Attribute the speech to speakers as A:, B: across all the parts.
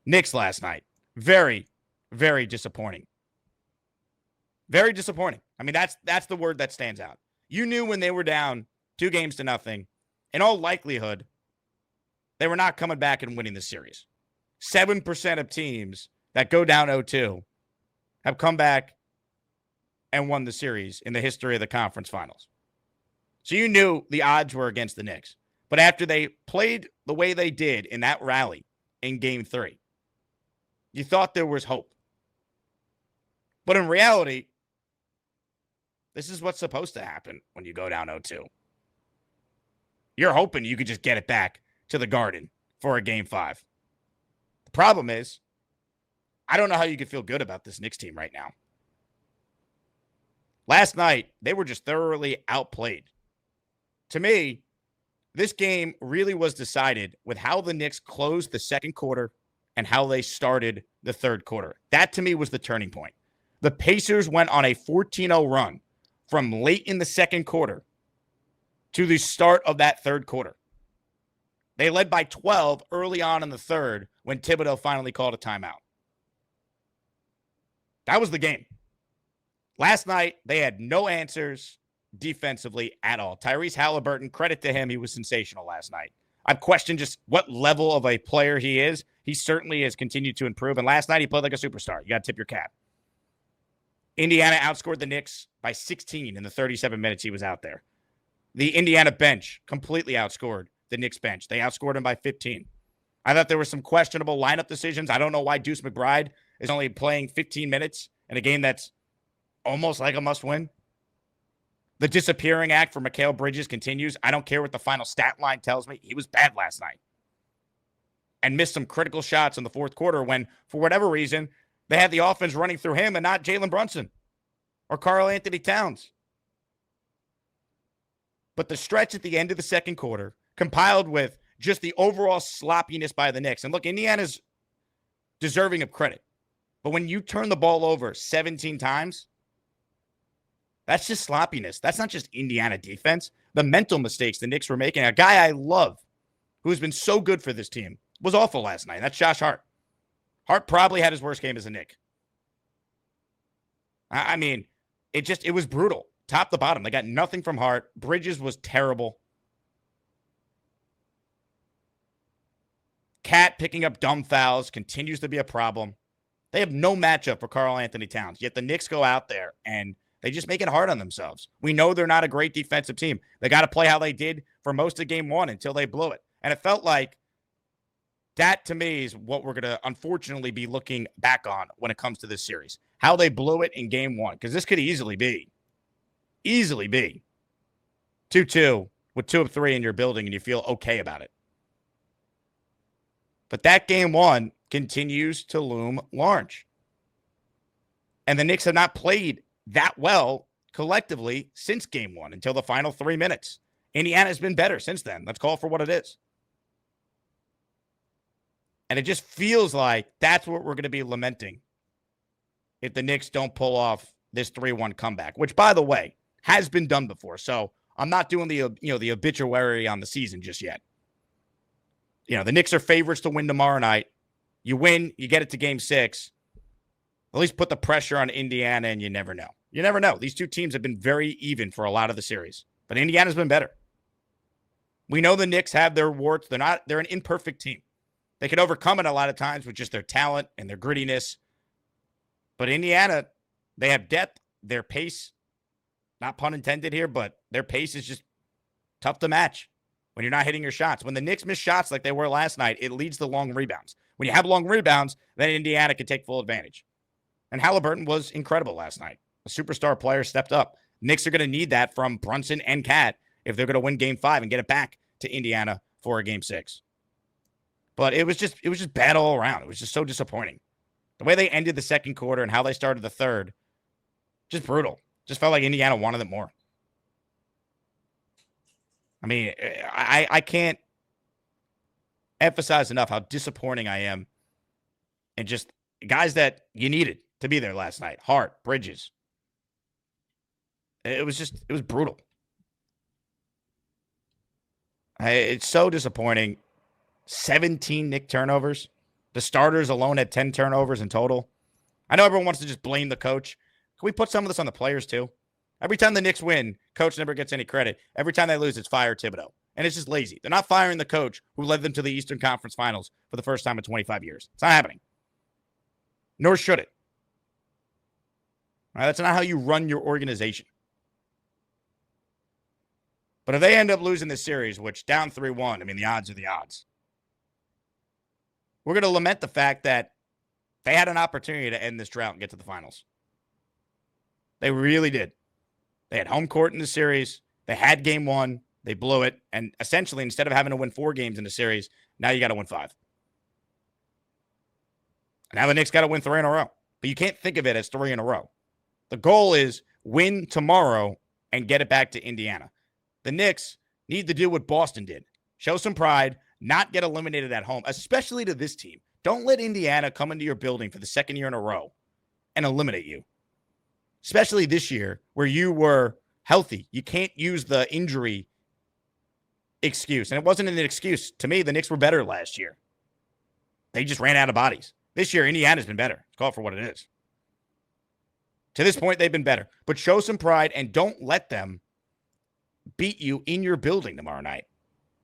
A: Knicks last night. Very, very disappointing. Very disappointing. I mean, that's the word that stands out. You knew when they were down 2-0, in all likelihood, they were not coming back and winning the series. 7% of teams that go down 0-2 have come back and won the series in the history of the conference finals. So you knew the odds were against the Knicks. But after they played the way they did in that rally in game 3, you thought there was hope. But in reality, this is what's supposed to happen when you go down 0-2. You're hoping you could just get it back to the Garden for a game 5. The problem is, I don't know how you could feel good about this Knicks team right now. Last night, they were just thoroughly outplayed. To me, this game really was decided with how the Knicks closed the second quarter and how they started the third quarter. That, to me, was the turning point. The Pacers went on a 14-0 run from late in the second quarter to the start of that third quarter. They led by 12 early on in the third when Thibodeau finally called a timeout. That was the game. Last night, they had no answers defensively at all. Tyrese Halliburton, credit to him, he was sensational last night. I've questioned just what level of a player he is. He certainly has continued to improve, and last night he played like a superstar. You got to tip your cap. Indiana outscored the Knicks by 16 in the 37 minutes he was out there. The Indiana bench completely outscored the Knicks bench. They outscored him by 15. I thought there were some questionable lineup decisions. I don't know why Deuce McBride is only playing 15 minutes in a game that's almost like a must-win. The disappearing act for Mikal Bridges continues. I don't care what the final stat line tells me. He was bad last night and missed some critical shots in the fourth quarter when, for whatever reason, they had the offense running through him and not Jalen Brunson or Karl Anthony Towns. But the stretch at the end of the second quarter, compiled with just the overall sloppiness by the Knicks. And look, Indiana's deserving of credit. But when you turn the ball over 17 times, that's just sloppiness. That's not just Indiana defense. The mental mistakes the Knicks were making. A guy I love, who's been so good for this team, was awful last night. That's Josh Hart. Hart probably had his worst game as a Knick. I mean, it was brutal. Top to bottom. They got nothing from Hart. Bridges was terrible. Cat picking up dumb fouls continues to be a problem. They have no matchup for Karl Anthony Towns. Yet the Knicks go out there and they just make it hard on themselves. We know they're not a great defensive team. They got to play how they did for most of game 1 until they blew it. And it felt like that, to me, is what we're going to unfortunately be looking back on when it comes to this series. How they blew it in game 1. Because this could easily be 2-2 with 2 of 3 in your building and you feel okay about it. But that game 1 continues to loom large. And the Knicks have not played that well collectively since game 1 until the final 3 minutes. Indiana's been better since then. Let's call it for what it is. And it just feels like that's what we're going to be lamenting if the Knicks don't pull off this 3-1 comeback, which, by the way, has been done before. So I'm not doing the obituary on the season just yet. The Knicks are favorites to win tomorrow night. You win, you get it to game 6. At least put the pressure on Indiana, and you never know. You never know. These two teams have been very even for a lot of the series, but Indiana's been better. We know the Knicks have their warts. They're an imperfect team. They can overcome it a lot of times with just their talent and their grittiness. But Indiana, they have depth. Their pace, not pun intended here, but their pace is just tough to match when you're not hitting your shots. When the Knicks miss shots like they were last night, it leads to long rebounds. When you have long rebounds, then Indiana can take full advantage. And Halliburton was incredible last night. A superstar player stepped up. Knicks are going to need that from Brunson and Cat if they're going to win game 5 and get it back to Indiana for a game 6. But it was just bad all around. It was just so disappointing. The way they ended the second quarter and how they started the third, just brutal. Just felt like Indiana wanted it more. I mean, I can't emphasize enough how disappointing I am and just guys that you needed to be there last night. Hart, Bridges. It was brutal. It's so disappointing. 17 Knick turnovers. The starters alone had 10 turnovers in total. I know everyone wants to just blame the coach. Can we put some of this on the players too? Every time the Knicks win, coach never gets any credit. Every time they lose, it's fire Thibodeau. And it's just lazy. They're not firing the coach who led them to the Eastern Conference Finals for the first time in 25 years. It's not happening. Nor should it. Right, that's not how you run your organization. But if they end up losing this series, which down 3-1, I mean, the odds are the odds. We're going to lament the fact that they had an opportunity to end this drought and get to the finals. They really did. They had home court in the series. They had game 1. They blew it. And essentially, instead of having to win 4 games in the series, now you got to win 5. And now the Knicks got to win 3 in a row. But you can't think of it as 3 in a row. The goal is win tomorrow and get it back to Indiana. The Knicks need to do what Boston did. Show some pride, not get eliminated at home, especially to this team. Don't let Indiana come into your building for the second year in a row and eliminate you. Especially this year where you were healthy. You can't use the injury excuse. And it wasn't an excuse. To me, the Knicks were better last year. They just ran out of bodies. This year, Indiana's been better. Call it for what it is. To this point, they've been better. But show some pride and don't let them beat you in your building tomorrow night.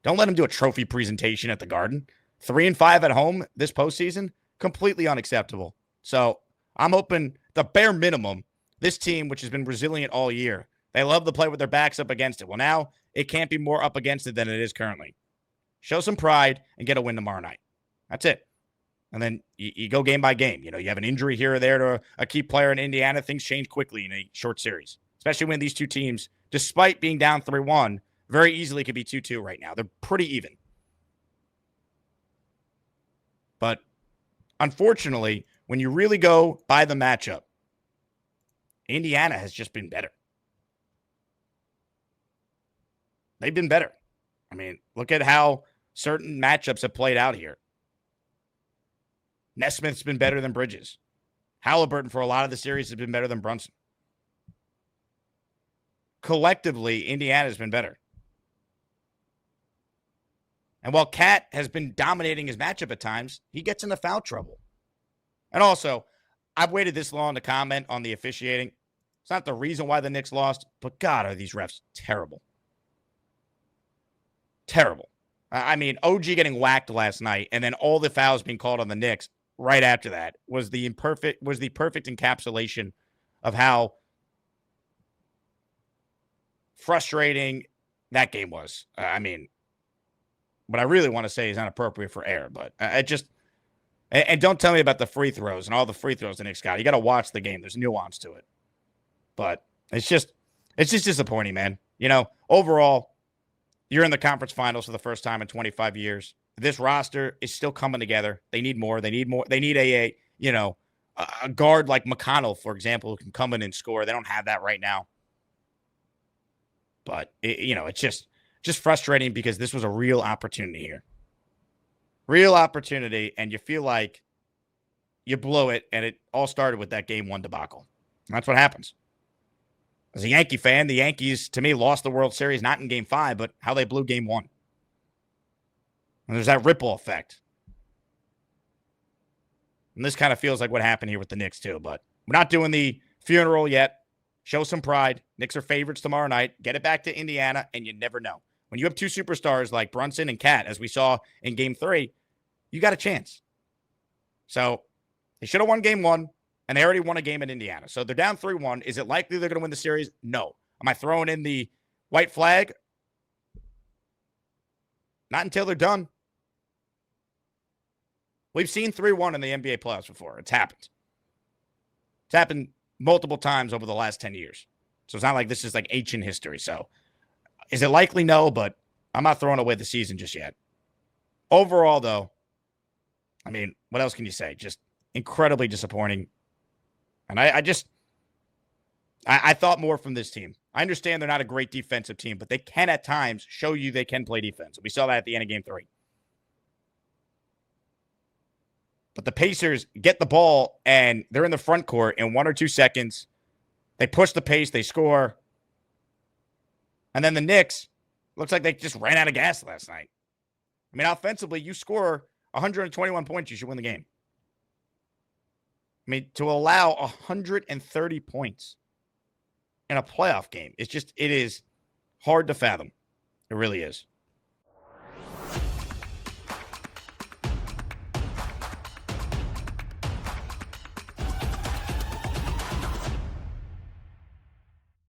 A: Don't let them do a trophy presentation at the Garden. 3-5 at home this postseason, completely unacceptable. So I'm hoping the bare minimum, this team, which has been resilient all year, they love to play with their backs up against it. Well, now it can't be more up against it than it is currently. Show some pride and get a win tomorrow night. That's it. And then you go game by game. You know, you have an injury here or there to a key player in Indiana. Things change quickly in a short series, especially when these two teams, despite being down 3-1, very easily could be 2-2 right now. They're pretty even. But unfortunately, when you really go by the matchup, Indiana has just been better. They've been better. I mean, look at how certain matchups have played out here. Nesmith's been better than Bridges. Halliburton for a lot of the series has been better than Brunson. Collectively, Indiana's been better. And while Cat has been dominating his matchup at times, he gets into foul trouble. And also, I've waited this long to comment on the officiating. It's not the reason why the Knicks lost, but God, are these refs terrible. Terrible. I mean, OG getting whacked last night, and then all the fouls being called on the Knicks right after that was the perfect encapsulation of how frustrating that game was. I mean, what I really want to say is not appropriate for air, but and don't tell me about the free throws and all the free throws the Knicks got. You got to watch the game. There's nuance to it. But it's just disappointing, man. You know, overall, you're in the conference finals for the first time in 25 years. This roster is still coming together. They need more. They need more. They need a guard like McConnell, for example, who can come in and score. They don't have that right now. But it's just frustrating because this was a real opportunity here. Real opportunity, and you feel like you blew it, and it all started with that Game 1 debacle. And that's what happens. As a Yankee fan, the Yankees, to me, lost the World Series, not in Game 5, but how they blew Game 1. And there's that ripple effect. And this kind of feels like what happened here with the Knicks, too. But we're not doing the funeral yet. Show some pride. Knicks are favorites tomorrow night. Get it back to Indiana, and you never know. When you have two superstars like Brunson and Cat, as we saw in Game 3, you got a chance. So they should have won Game 1, and they already won a game in Indiana. So they're down 3-1. Is it likely they're going to win the series? No. Am I throwing in the white flag? Not until they're done. We've seen 3-1 in the NBA playoffs before. It's happened. It's happened multiple times over the last 10 years. So it's not like this is like ancient history. So is it likely? No, but I'm not throwing away the season just yet. Overall, though, I mean, what else can you say? Just incredibly disappointing. And I thought more from this team. I understand they're not a great defensive team, but they can at times show you they can play defense. We saw that at the end of Game 3. But the Pacers get the ball, and they're in the front court in 1 or 2 seconds. They push the pace. They score. And then the Knicks, looks like they just ran out of gas last night. I mean, offensively, you score 121 points, you should win the game. I mean, to allow 130 points in a playoff game, it is hard to fathom. It really is.